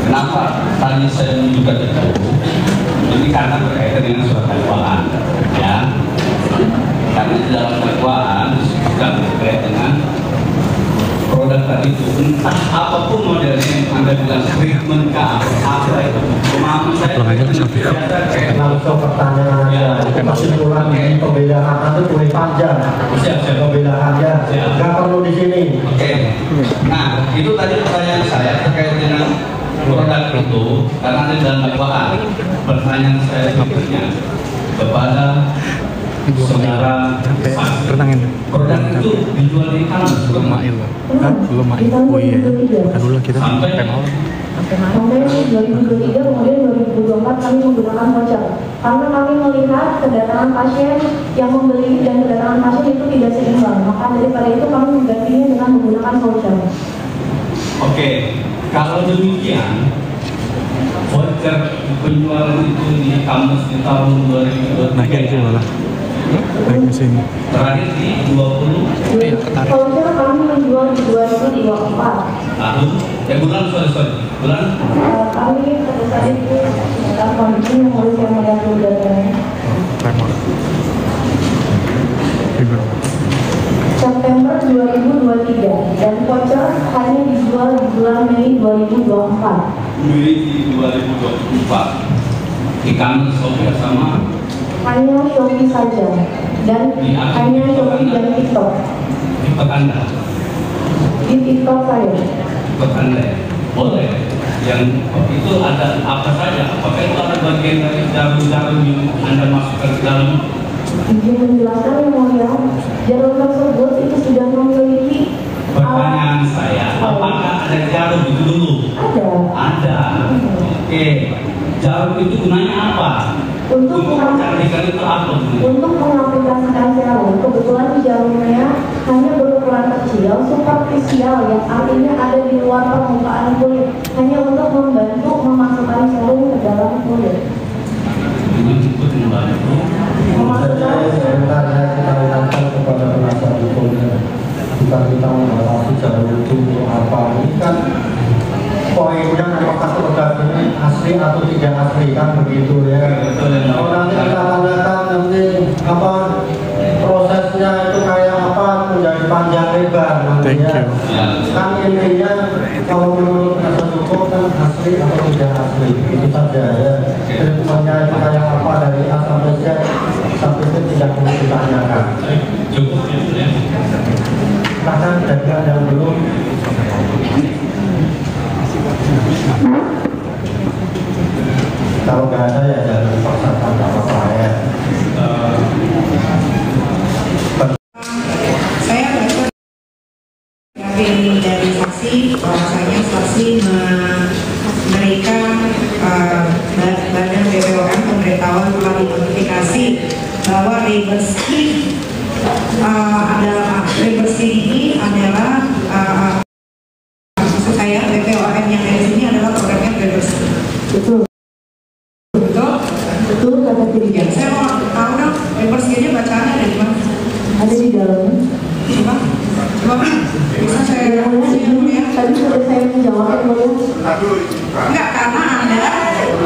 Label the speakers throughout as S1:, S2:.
S1: Kenapa tadi saya menunjukkan itu? Ini karena berkaitan dengan surat dakwaan, ya. Karena di dalam dakwaan disebutkan terkait dengan produk tadi itu, entah apapun modelnya yang Anda bilang treatment kah, apa itu, pemahaman saya
S2: langsung pertanyaan aja, kesimpulan pembelahan itu boleh panjang, pembelahannya nggak perlu di sini.
S1: Oke. Nah, itu tadi pertanyaan saya terkait dengan produk itu, karena ada dalam dakwaan. Pertanyaan saya berikutnya kepada saudara, produk itu dijual di mana?
S3: Belum mail. Oh iya, kan dulu kita sampai malam.
S4: Sampai 2023 kemudian 2024 kami menggunakan voucher karena kami melihat kedatangan pasien yang membeli dan kedatangan pasien itu tidak seimbang, maka daripada itu kami menggantinya dengan menggunakan voucher.
S1: Oke, kalau demikian voucher penjualan itu di kamus di tahun 2023
S3: naik ke sini malah naik ke sini
S1: terakhir di 20
S4: voucher kami menjual di 2024
S1: tahun bulan bulan
S4: kami pada saat itu dalam kondisi yang harus yang melihat datanya September 2023 dan voucher hanya dijual di bulan Mei 2024.
S1: Mei 2024 di kamus Shopee sama
S4: hanya Shopee saja dan hanya Shopee dan TikTok.
S1: TikTok Anda?
S4: Di TikTok saya.
S1: TikTok Anda boleh. Yang itu ada apa saja? Apakah itu ada bagian dari jarum-jarum yang Anda masukkan ke dalam?
S4: Izin menjelaskan yang mulia, jarum tersebut itu sudah memiliki.
S1: Pertanyaan saya, apakah ada jarum itu dulu?
S4: Ada.
S1: Ada. Oke. Jarum itu gunanya apa?
S4: Untuk
S1: mengaplikasikan itu apa?
S4: Untuk mengaplikasikan jarum, kebetulan jarumnya hanya berukuran kecil, superficial, yang artinya ada di luar permukaan kulit, hanya untuk membantu memasukkan serum ke dalam kulit.
S1: Untuk membantu.
S2: Sebentar saya kita ingatkan kepada penasihat hukumnya, bukan kita membatasi jarum itu untuk apa. Ini kan poinnya apakah produk ini asli atau tidak asli, kan begitu ya. Kalau nanti kita tanyakan nanti apa prosesnya itu kayak apa menjadi panjang lebar nantinya. Kan intinya kalau menurut penasihat hukum kan asli atau tidak asli itu saja ya. Treatmentnya itu kayak apa dari A sampai Z sampai Z tidak perlu ditanyakan.
S1: Cukup ya.
S2: Bahkan tidak yang belum. Kalau nggak ada ya jangan dipaksakan apa-apa ya.
S5: Saya baca dari saksi bahwasanya saksi memberikan Badan BPOM pemberitahuan telah dinotifikasi bahwa Reverski ini adalah maksud saya BPOM yang dari sini adalah programnya Reverski.
S4: Betul. Betul kata dirinya.
S5: Saya mau tahu dong Reverski-nya bacaannya ada di mana?
S4: Ada di dalamnya.
S5: Coba bisa saya
S4: tadi sudah saya menjawab
S5: enggak, karena Anda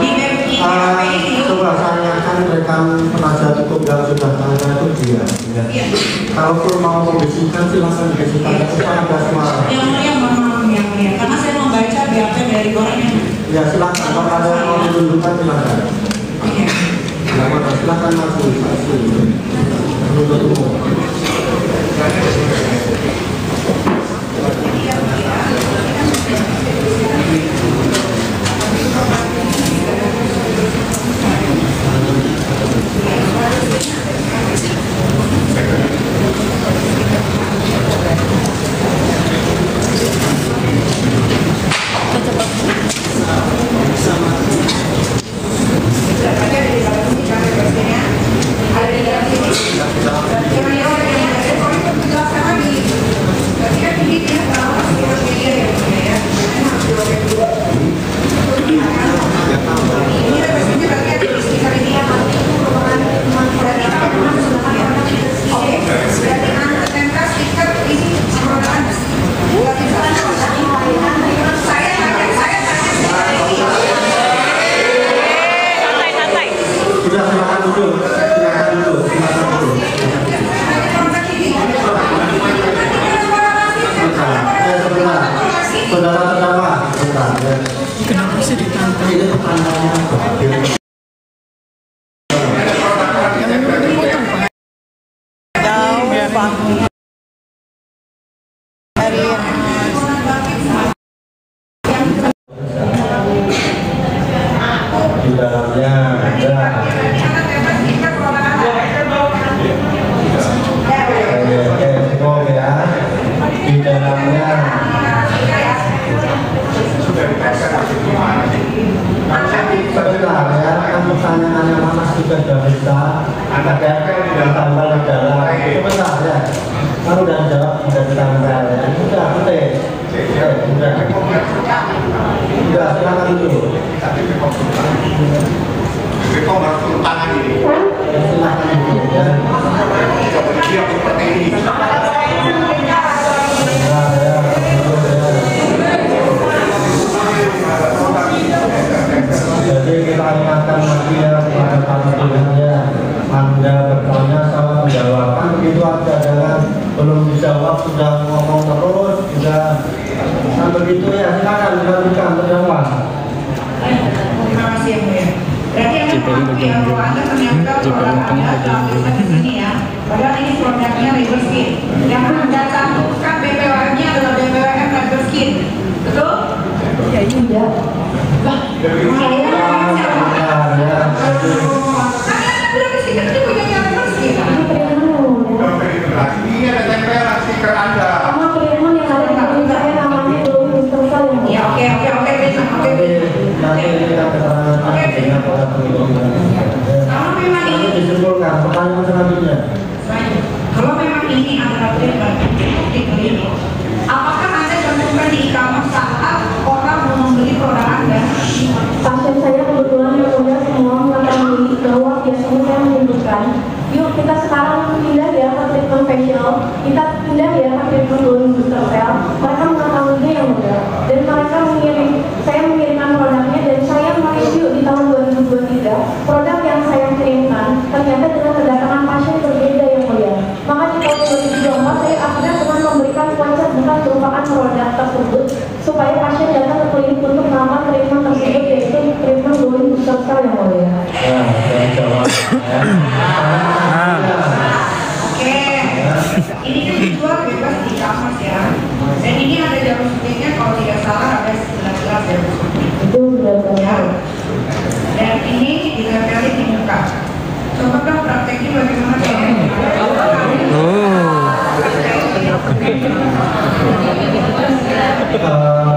S5: di BPOM ini
S2: coba saya kan rekam penasihat hukum yang sudah tanya itu dia ya. Kalaupun mau membisikkan silahkan dibisikkan supaya ada suara.
S5: Yang mulia mohon yang mulia, karena saya mau baca BAP dari orang yang
S2: ya silahkan, kalau ada yang mau ditunjukkan silahkan.
S5: oke.
S2: Silahkan masuk menuntut umum.
S3: Kenapa sih ditantang?
S2: Di dalamnya ada semua ya. Di dalamnya sebentar ya, kan pertanyaannya Mas juga sudah bisa ada ditambah di dalam sebentar ya, kan udah jawab sudah ditambah ya, sudah betul sudah silakan dulu. Silakan dulu ya. Jadi kita ingatkan lagi ya kepada para pihaknya, Anda bertanya sama menjawabkan begitu aja, jangan belum dijawab sudah ngomong terus sudah. Nah begitu ya, silakan dilanjutkan terjawab.
S5: Terima kasih yang mulia. Berarti yang kalau Anda ternyata produk Anda dalam tulisan di sini ya, padahal ini produknya River Skin. Yang Anda cantumkan BPWM-nya adalah BPWM River Skin, betul?
S4: Ya iya.
S5: Berarti stiker itu punya River Skin.
S6: Ini ada tempelan stiker Anda.
S4: Sama kiriman yang ada di akun saya namanya belum terkal ya.
S5: Ya oke.
S2: Nanti kita keterangan dengan para peneliti.
S5: Kalau memang
S2: Nanti
S5: ini
S2: disimpulkan pertanyaan selanjutnya.
S5: kalau memang ini adalah stiker ini, apakah Anda cantumkan di e-commerce saat orang mau membeli produk Anda?
S4: Pasien saya kebetulan yang udah semua mengetahui bahwa biasanya saya menyebutkan, yuk kita sekarang pindah ya ke treatment facial, kita pindah ya ke treatment glowing booster cell. Mereka mengetahuinya yang mudah, dan mereka saya mengirimkan produknya dan saya mereview di tahun 2023 produk yang saya kirimkan ternyata dengan kedatangan pasien berbeda yang mulia. Maka di tahun 2024 saya akhirnya dengan memberikan konsep bukan merupakan produk tersebut supaya pasien datang ke klinik untuk melakukan treatment tersebut, yaitu treatment glowing booster cell yang mulia.
S2: Ya, saya jawab.
S5: Oke, ini kan dijual bebas di e-commerce ya, dan ini ada jarum suntiknya kalau tidak salah ada 19 jarum suntik.
S4: Itu sudah
S5: Ya.
S4: benar.
S5: Dan ini ditempelin di muka. Coba dong prakteknya bagaimana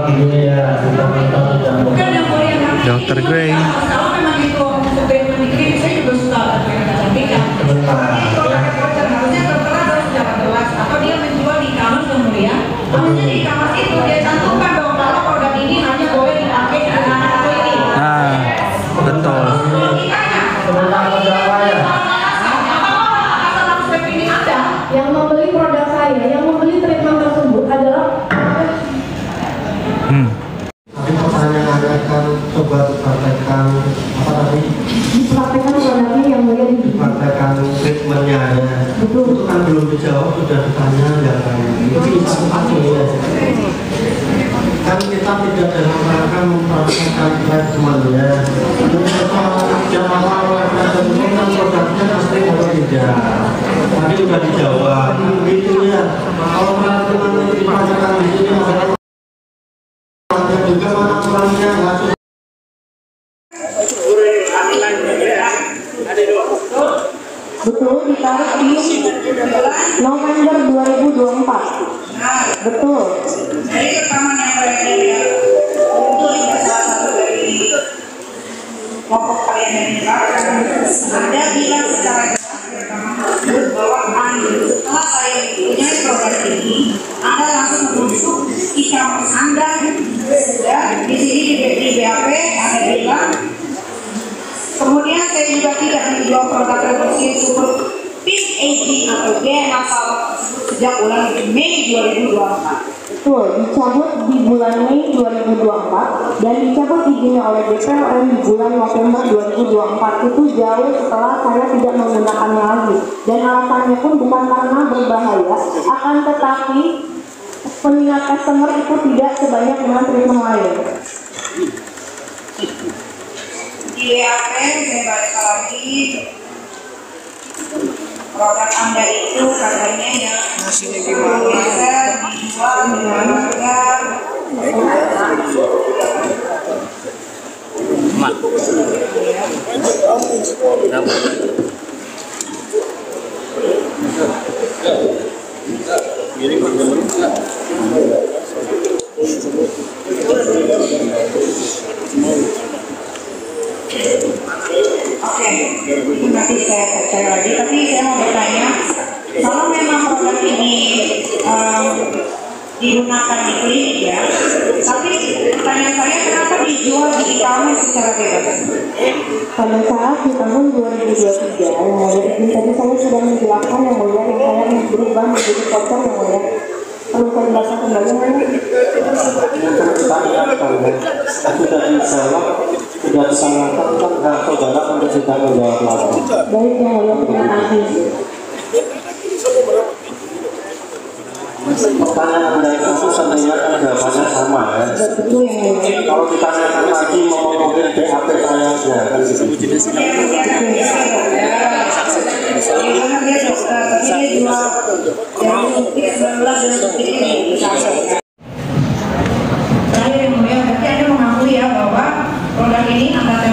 S2: Begini ya, kita minta tidak
S5: bukan yang mulia karena
S3: Dr. Gray.
S5: kalau memang itu untuk treatment ini saya juga suka kecantikan. Harusnya dokter harus jalan jelas atau dia menjual di e-commerce yang mulia. Harusnya di e-commerce itu dia cantumkan dong kalau produk ini hanya boleh dipakai di anak atau ini.
S3: Nah, betul.
S2: sebentar berjawab ya.
S4: Yang membeli produk saya, yang membeli treatment tersebut adalah
S2: Tapi pertanyaannya kan coba dipraktekkan apa tadi?
S4: dipraktekkan produknya yang mulia di
S2: Dipraktekkan treatmentnya ya.
S4: Betul.
S2: Itu kan belum dijawab sudah ditanya ya kan. Itu bisa satu ya. Kan kita tidak dalam rangka mempraktekkan treatment ya. Jamaah oleh treatment kan produknya pasti atau tidak. Tadi sudah dijawab. Begitu ya. Kalau treatment itu dipraktekkan di sini masalah juga mana orangnya nggak susah.
S4: betul ditaruh di November 2024. Betul.
S5: Dari rekaman yang beredar ya, itu ini salah satu dari kelompok kalian yang diterapkan. Anda bilang secara jelas di rekaman tersebut bahwa setelah saya punya produk ini, Anda langsung menunjuk e-commerce Anda. Ya, di sini di BAP Anda bilang. Kemudian saya juga tidak menjual produk revolusi super Pink AG atau DNA sejak bulan Mei 2024.
S4: Betul, dicabut di bulan Mei 2024 dan dicabut izinnya oleh BPOM di bulan November 2024. Itu jauh setelah saya tidak menggunakannya lagi, dan alasannya pun bukan karena berbahaya, akan tetapi peminat customer itu tidak sebanyak dengan treatment lain.
S5: di WAP saya baca lagi produk Anda itu katanya yang masih gimana dijual dengan harga Oke, itu nanti saya percaya lagi. Tapi saya mau bertanya, kalau memang produk ini digunakan di klinik ya, tapi pertanyaan saya kenapa dijual di e-commerce secara bebas?
S4: Pada saat di tahun 2023 yang mulia ini tadi saya sudah menjelaskan yang mulia yang saya berubah menjadi voucher yang mulia. Perlu saya jelaskan kembali mana?
S2: Kita ingatkan sudah dijawab, sudah disandarkan kan hak saudara untuk tidak menjawab lagi.
S4: Baik yang mulia, terima kasih.
S2: Pertanyaan Anda itu sebenarnya jawabannya sama ya.
S4: Betul yang mulia.
S2: Kalau ditanyakan lagi mau ngomongin BAP saya aja kan gitu.
S5: Karena dia dokter, tapi dia jual dari bukti 19 dan bukti ini. Terakhir yang mulia, berarti Anda mengakui ya bahwa produk ini antara